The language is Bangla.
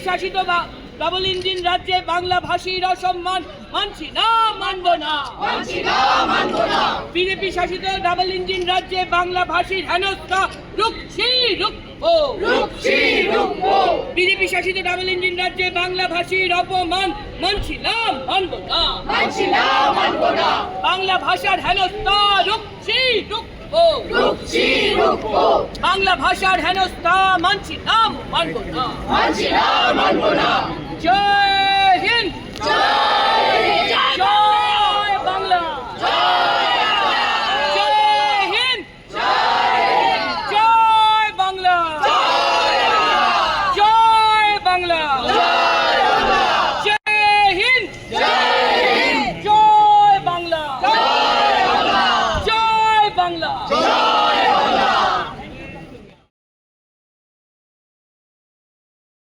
শাসিত ডাবল ইঞ্জিন রাজ্যে বাংলা ভাষীর অসম্মান মানছি না, মানব না। বিজেপি শাসিত ডাবল ইঞ্জিন রাজ্যে বাংলা ভাষীর হেনস্থা রুখছি, রুখবো। বিজেপি শাসিত ডাবল ইঞ্জিন রাজ্যে বাংলা ভাষীর অপমান মানছি না, মানব না। বাংলা ভাষার হেনস্থা রুখছি, রুখবো। বাংলা ভাষার হেনস্থা মানছি না, মানব না। জয় হিন্দ।